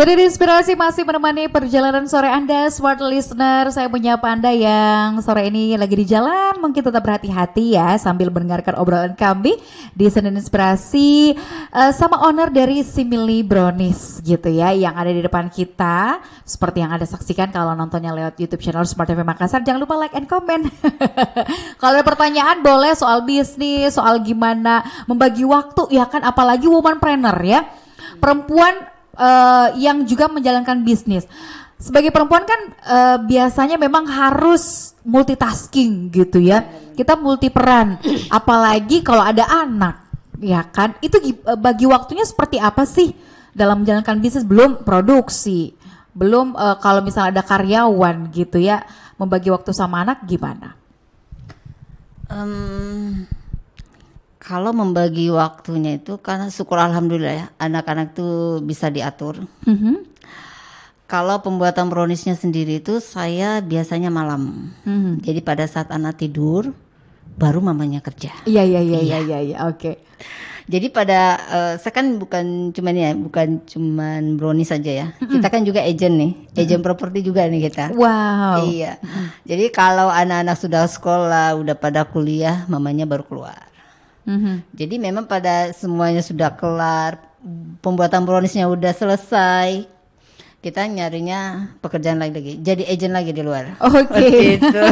Jadi Inspirasi masih menemani perjalanan sore Anda, smart listener. Saya menyapa Anda yang sore ini lagi di jalan, mungkin tetap berhati-hati ya sambil mendengarkan obrolan kami di Senin Inspirasi sama owner dari Simili Brownies gitu ya, yang ada di depan kita. Seperti yang Anda saksikan kalau nontonnya lewat YouTube channel Smart TV Makassar, jangan lupa like and comment. Kalau ada pertanyaan boleh soal bisnis, soal gimana membagi waktu ya kan, apalagi womanpreneur ya, perempuan yang juga menjalankan bisnis. Sebagai perempuan kan biasanya memang harus multitasking gitu ya. Kita multiperan, apalagi kalau ada anak, ya kan? Itu bagi waktunya seperti apa sih dalam menjalankan bisnis? Belum produksi, belum kalau misalnya ada karyawan gitu ya, membagi waktu sama anak gimana? Kalau membagi waktunya itu karena syukur alhamdulillah ya, anak-anak tuh bisa diatur. Kalau pembuatan browniesnya sendiri itu saya biasanya malam. Jadi pada saat anak tidur baru mamanya kerja. Iya, oke. Jadi saya kan bukan cuman brownies saja ya. Kita kan juga agent nih, agent properti juga nih kita. Wow. Iya. Jadi kalau anak-anak sudah sekolah, udah pada kuliah, mamanya baru keluar. Jadi memang pada semuanya sudah kelar, pembuatan browniesnya udah selesai, kita nyarinya pekerjaan lagi, jadi agent lagi di luar. Oke. Gitu.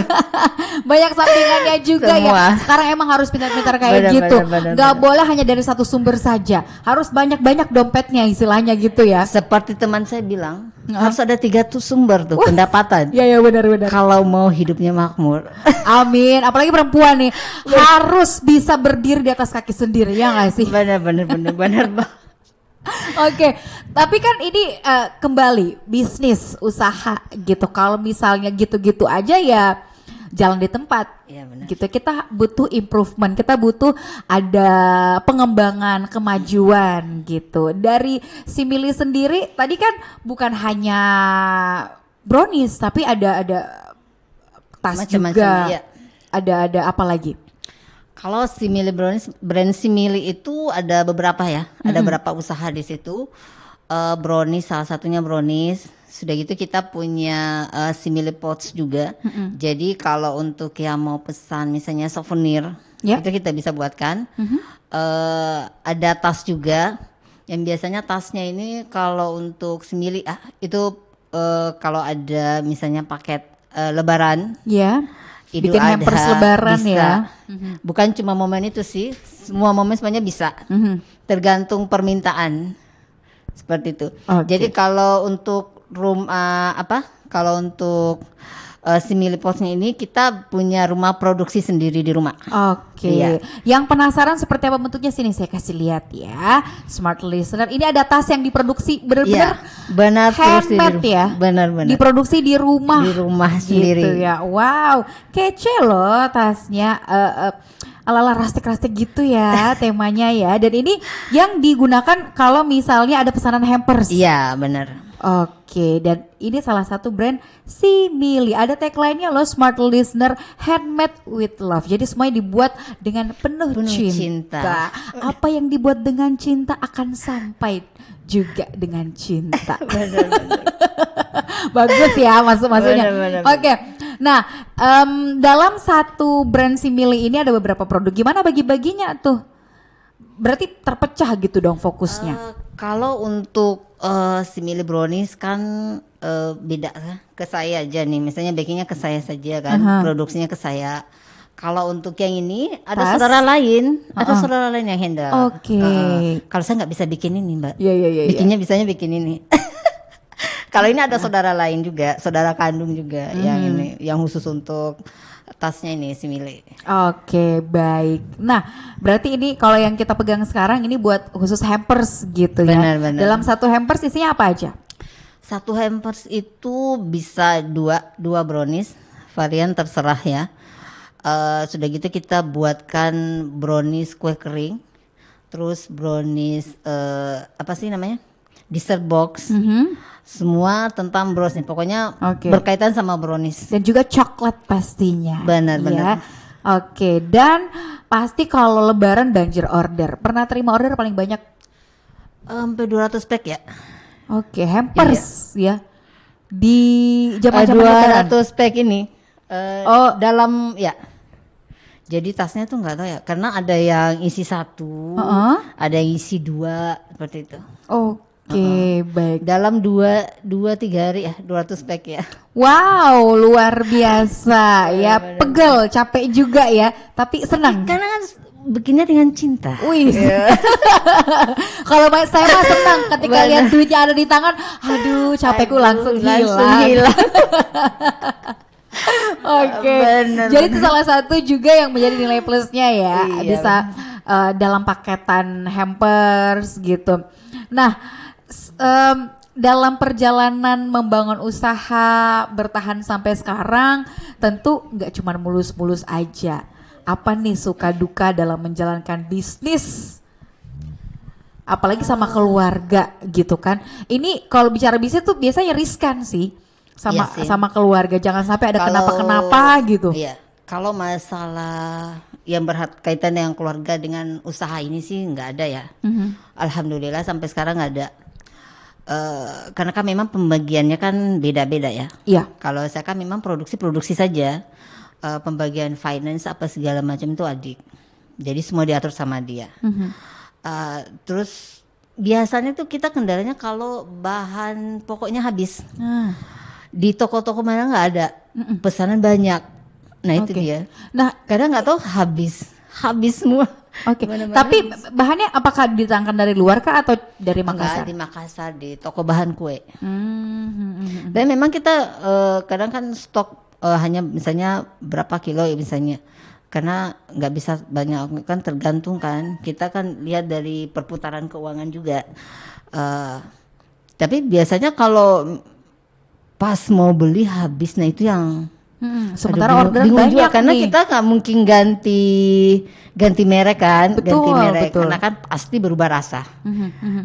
Banyak sampingannya juga semua. Ya. Sekarang emang harus pintar-pintar kayak gitu. Gak boleh hanya dari satu sumber saja, harus banyak-banyak dompetnya istilahnya gitu ya. Seperti teman saya bilang, harus ada 3 sumber tuh pendapatan. Iya benar-benar. Kalau mau hidupnya makmur. Amin. Apalagi perempuan nih harus bisa berdiri di atas kaki sendiri ya nggak sih? Benar. Oke, tapi kan ini kembali bisnis usaha gitu. Kalau misalnya gitu-gitu aja ya jalan di tempat. Iya benar. Gitu. Kita butuh improvement, kita butuh ada pengembangan, kemajuan gitu. Dari Simili sendiri tadi kan bukan hanya brownies, tapi ada tas macam-macam, juga. Iya. Ada apa lagi? Kalau Simili Brownies, brand Simili itu ada beberapa ya, ada beberapa usaha di situ. Brownies salah satunya brownies. Sudah gitu kita punya Simili Pots juga. Jadi kalau untuk yang mau pesan misalnya souvenir, itu kita bisa buatkan. Ada tas juga. Yang biasanya tasnya ini kalau untuk Simili itu kalau ada misalnya paket Lebaran. Ya. Idul Bikin hampers Adha, lebaran bisa. Ya. Bukan cuma momen itu sih, semua momen semuanya bisa. Tergantung permintaan. Seperti itu. Okay. Jadi kalau untuk kalau untuk Simili Potsnya ini kita punya rumah produksi sendiri di rumah. Oke. Iya. Yang penasaran seperti apa bentuknya, sini saya kasih lihat ya. Smart listener, ini ada tas yang diproduksi benar-benar benar handmade ya. Benar. Diproduksi di rumah. Di rumah sendiri. Gitu ya. Wow, kece loh tasnya. Ala-ala rastik-rastik gitu ya temanya ya. Dan ini yang digunakan kalau misalnya ada pesanan hampers. Iya, benar. Oke, dan ini salah satu brand Simili. Ada tagline-nya loh, Smart Listener, handmade with love. Jadi semuanya dibuat dengan penuh cinta. Apa yang dibuat dengan cinta akan sampai juga dengan cinta. Benar. Bagus ya masuknya. Benar. Oke. Nah, dalam satu brand Simili ini ada beberapa produk. Gimana bagi-baginya tuh? Berarti terpecah gitu dong fokusnya. Kalau untuk Simili Brownies kan beda ke saya aja nih. Misalnya bakingnya ke saya saja kan, produksinya ke saya. Kalau untuk yang ini ada saudara lain, yang handle. Oke. Kalau saya nggak bisa bikin ini, Mbak. Iya. Bikinnya bisanya bikin ini. Kalau ini ada saudara lain juga, saudara kandung juga yang ini, yang khusus untuk tasnya ini Simili. Oke, baik. Nah, berarti ini kalau yang kita pegang sekarang ini buat khusus hampers gitu ya. Benar. Dalam satu hampers isinya apa aja? Satu hampers itu bisa dua brownies, varian terserah ya. Sudah gitu kita buatkan brownies kue kering, terus brownies dessert box. Semua tentang brownies, pokoknya berkaitan sama brownies. Dan juga coklat pastinya. Benar. Ya. Oke, dan pasti kalau lebaran banjir order. Pernah terima order paling banyak? Sampai 200 pack ya. Oke, hampers ya. Di zaman-zaman lebaran. 200 pack ini Oh. dalam ya. Jadi tasnya tuh nggak tahu ya, karena ada yang isi satu, ada yang isi dua seperti itu. Oke, baik. Dalam dua tiga hari ya, 200 pack ya. Wow, luar biasa ya. Pegel, capek juga ya, tapi senang. Karena kan bikinnya dengan cinta. Wih. Kalau saya mah senang ketika lihat duitnya ada di tangan, aduh capekku langsung hilang. Oke, jadi itu salah satu juga yang menjadi nilai plusnya ya, bisa dalam paketan hampers gitu. Nah, dalam perjalanan membangun usaha bertahan sampai sekarang, tentu nggak cuma mulus-mulus aja. Apa nih suka duka dalam menjalankan bisnis? Apalagi sama keluarga gitu kan. Ini kalau bicara bisnis tuh biasanya riskan sih. Sama keluarga, jangan sampai ada kenapa-kenapa gitu. Iya, kalau masalah yang berkaitan dengan keluarga dengan usaha ini sih nggak ada ya. Alhamdulillah sampai sekarang nggak ada. Karena kan memang pembagiannya kan beda-beda ya. Iya. Kalau saya kan memang produksi saja. Pembagian finance apa segala macam itu adik. Jadi semua diatur sama dia. Terus biasanya tuh kita kendalanya kalau bahan pokoknya habis. Di toko-toko mana nggak ada, pesanan banyak. Nah itu dia. Nah kadang nggak tahu habis semua. Oke. Tapi bahannya apakah didatangkan dari luar kah atau dari Makassar? Enggak, di Makassar di toko bahan kue. Dan memang kita kadang kan stok hanya misalnya berapa kilo ya misalnya. Karena nggak bisa banyak kan, tergantung kan. Kita kan lihat dari perputaran keuangan juga. Tapi biasanya kalau pas mau beli habis, nah itu yang sementara orderan banyak juga, karena nih. kita nggak mungkin ganti merek kan, Betul. karena kan pasti berubah rasa.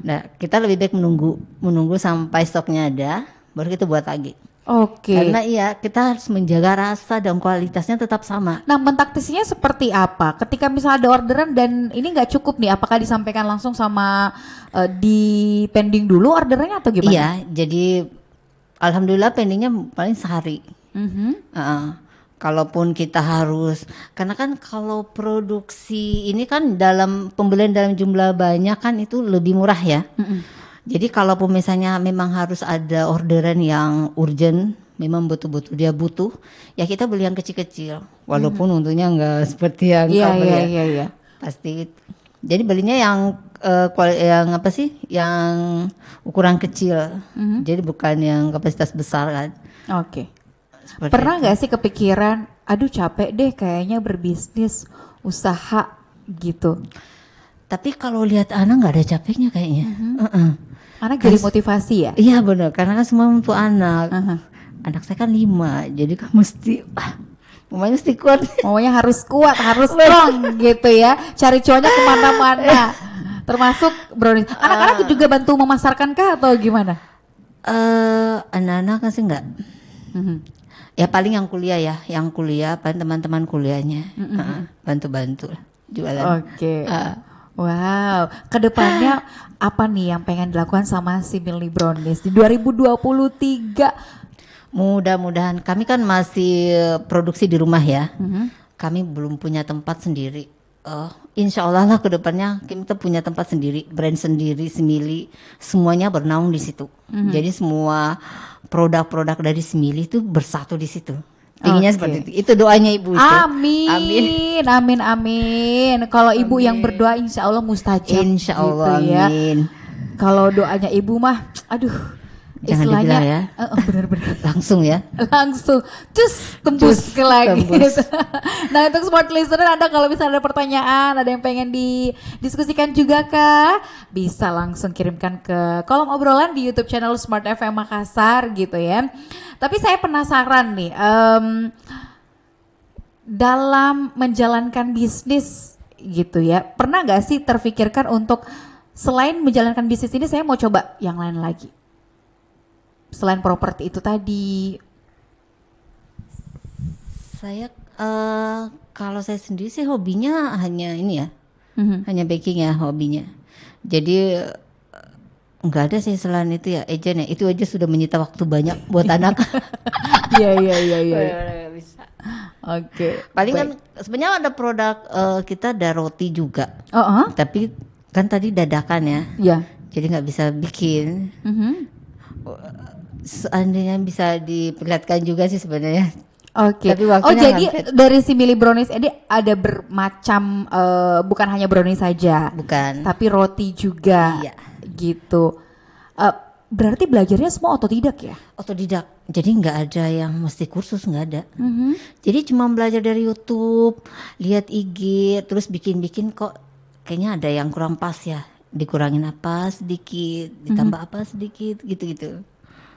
Nah kita lebih baik menunggu sampai stoknya ada, baru kita buat lagi. Oke. Karena kita harus menjaga rasa dan kualitasnya tetap sama. Nah, mentaktisinya seperti apa? Ketika misalnya ada orderan dan ini nggak cukup nih, apakah disampaikan langsung sama di pending dulu orderannya atau gimana? Iya, jadi alhamdulillah pendingnya paling sehari. Kalaupun kita harus, karena kan kalau produksi ini kan dalam pembelian dalam jumlah banyak kan itu lebih murah ya. Jadi kalaupun misalnya memang harus ada orderan yang urgent, memang betul-betul dia butuh, ya kita beli yang kecil-kecil. Walaupun untungnya enggak seperti yang Iya. Pasti. Jadi belinya yang yang apa sih? Yang ukuran kecil. Jadi bukan yang kapasitas besar kan. Oke. Pernah nggak sih kepikiran, aduh capek deh kayaknya berbisnis, usaha gitu? Tapi kalau lihat anak nggak ada capeknya kayaknya. Anak jadi motivasi ya? Iya benar, karena kan semua untuk anak. Anak saya kan 5, jadi kan mamanya mesti kuat. Mamanya harus kuat, harus strong gitu ya. Cari cowoknya kemana-mana. Termasuk brownies. Anak-anak juga bantu memasarkan kah atau gimana? Anak-anak kan sih enggak. Ya paling yang kuliah paling teman-teman kuliahnya. Bantu-bantu lah jualan. Oke. Wow, kedepannya apa nih yang pengen dilakukan sama si Milly Brownies di 2023? Mudah-mudahan, kami kan masih produksi di rumah ya. Kami belum punya tempat sendiri. Insya Allah lah kedepannya kita punya tempat sendiri, brand sendiri, Simili, semuanya bernaung di situ. Jadi semua produk-produk dari Simili itu bersatu di situ. Inginnya seperti itu. Itu doanya ibu itu. Amin. Kalau ibu yang berdoa insya Allah mustajab. Insya Allah gitu ya. amin. Kalau doanya ibu mah, aduh. Jangan dibilang ya. Benar-benar. Langsung ya. Langsung. Tembus ke lagi. Nah untuk smart listener, Anda kalau misalnya ada pertanyaan, ada yang pengen didiskusikan juga kah? Bisa langsung kirimkan ke kolom obrolan di YouTube channel Smart FM Makassar gitu ya. Tapi saya penasaran nih, dalam menjalankan bisnis gitu ya, pernah nggak sih terfikirkan untuk selain menjalankan bisnis ini saya mau coba yang lain lagi? Selain properti itu tadi. Saya kalau saya sendiri sih hobinya hanya ini ya. Hanya baking ya hobinya. Jadi Nggak ada sih selain itu ya, agent ya. Itu aja sudah menyita waktu banyak buat anak. Iya. Nggak bisa. Oke. Paling baik. kan sebenarnya ada produk kita ada roti juga. Oh, Tapi kan tadi dadakan ya. ya. Jadi nggak bisa bikin. Mhm. Seandainya bisa diperlihatkan juga sih sebenarnya. Oke. Tapi waktunya Jadi hampir. dari si Mili Brownies ini ada bermacam bukan hanya brownies saja, Bukan. tapi roti juga. Iya. Gitu. Berarti belajarnya semua otodidak ya? Otodidak. Jadi nggak ada yang mesti kursus, nggak ada. Mhm. Jadi cuma belajar dari YouTube, lihat IG, terus bikin-bikin kok kayaknya ada yang kurang pas ya. Dikurangin apa sedikit, ditambah apa sedikit, gitu-gitu.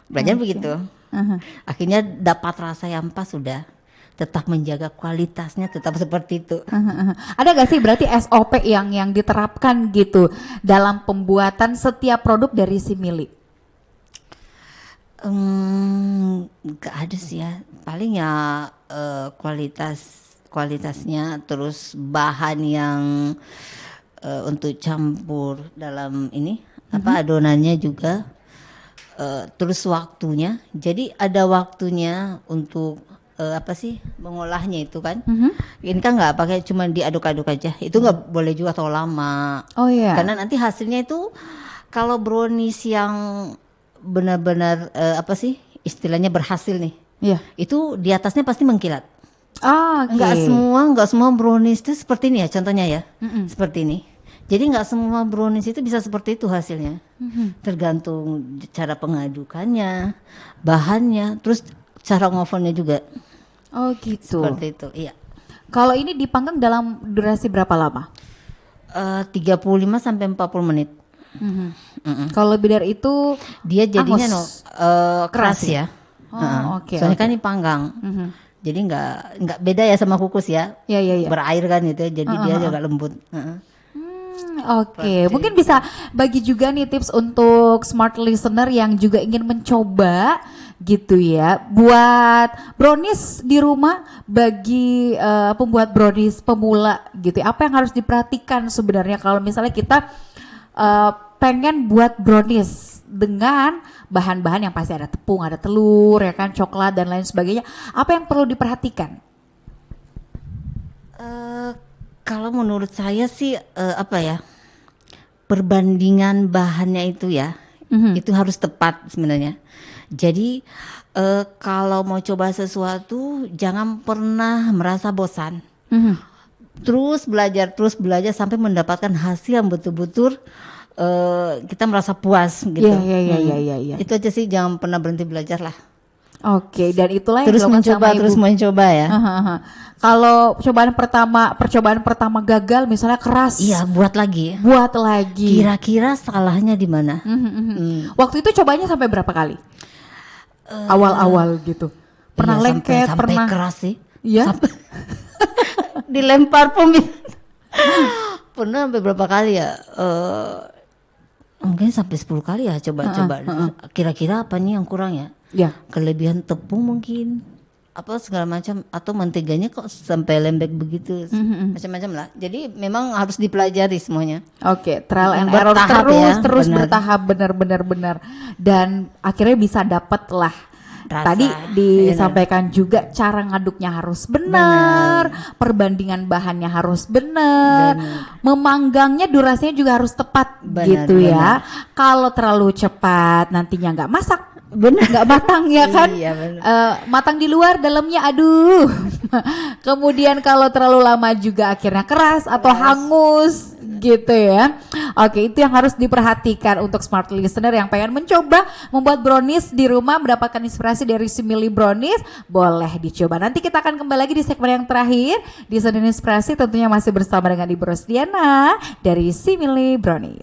Belajar begitu. Aha. Akhirnya dapat rasa yang pas sudah. Tetap menjaga kualitasnya tetap seperti itu. Ada gak sih berarti SOP yang diterapkan gitu dalam pembuatan setiap produk dari si Mili? Nggak ada sih ya. Paling ya kualitasnya, terus bahan yang untuk campur dalam ini apa adonannya juga, terus waktunya. Jadi ada waktunya untuk apa sih mengolahnya itu kan. Ini kan nggak pakai cuma diaduk-aduk aja. Itu nggak boleh juga terlalu lama. Oh iya. Karena nanti hasilnya itu kalau brownies yang benar-benar apa sih istilahnya berhasil nih, Iya. itu di atasnya pasti mengkilat. Ah, oke. Nggak semua brownies itu seperti ini ya contohnya ya, seperti ini. Jadi nggak semua brownies itu bisa seperti itu hasilnya. Tergantung cara pengadukannya, bahannya, terus cara ngovennya juga. Oh gitu. Seperti itu, iya. Kalau ini dipanggang dalam durasi berapa lama? 35 sampai 40 menit. Kalau lebih dari itu Dia jadinya angus. keras ya. Oh, oke. Soalnya kan ini panggang. Jadi nggak beda ya sama kukus ya. Iya. Berair kan gitu ya. Jadi dia juga lembut. Oke, mungkin bisa bagi juga nih tips untuk smart listener yang juga ingin mencoba gitu ya, buat brownies di rumah bagi pembuat brownies pemula gitu. Apa yang harus diperhatikan sebenarnya kalau misalnya kita pengen buat brownies dengan bahan-bahan yang pasti ada tepung, ada telur, ya kan, coklat dan lain sebagainya. Apa yang perlu diperhatikan? Kalau menurut saya sih apa ya, perbandingan bahannya itu ya, itu harus tepat sebenarnya. Jadi kalau mau coba sesuatu jangan pernah merasa bosan. Terus belajar sampai mendapatkan hasil yang betul-betul kita merasa puas gitu. Iya. Itu aja sih, jangan pernah berhenti belajar lah. Oke, dan itulah yang Terus dilakukan sama terus Ibu. mencoba ya. Kalau percobaan pertama gagal, misalnya keras, Iya, buat lagi. buat lagi. Kira-kira salahnya di mana? Waktu itu cobanya sampai berapa kali? Awal-awal gitu. Pernah Iya, lengket, sampai pernah. keras sih. Iya. Dilempar pemirsa. Pernah sampai berapa kali ya? Mungkin sampai 10 kali ya coba-coba. Kira-kira apa nih yang kurang ya? Ya. Kelebihan tepung mungkin, apa segala macam, atau menteganya kok sampai lembek begitu, macam-macam lah. Jadi memang harus dipelajari semuanya. Oke, trial and Bertahap error ya, terus benar. bertahap, benar, dan akhirnya bisa dapet lah. Rasa, Tadi disampaikan juga cara ngaduknya harus benar, perbandingan bahannya harus benar, memanggangnya durasinya juga harus tepat Benar, gitu ya. Kalau terlalu cepat nantinya nggak masak, Benar. nggak matang ya kan? Iya, benar. Matang di luar, dalamnya aduh. Kemudian kalau terlalu lama juga akhirnya keras atau hangus gitu ya. Oke, itu yang harus diperhatikan untuk smart listener yang pengen mencoba membuat brownies di rumah, mendapatkan inspirasi dari si Mili Brownies, boleh dicoba. Nanti kita akan kembali lagi di segmen yang terakhir di Senin Inspirasi, tentunya masih bersama dengan Ibu Rosdiana dari si Mili Brownies.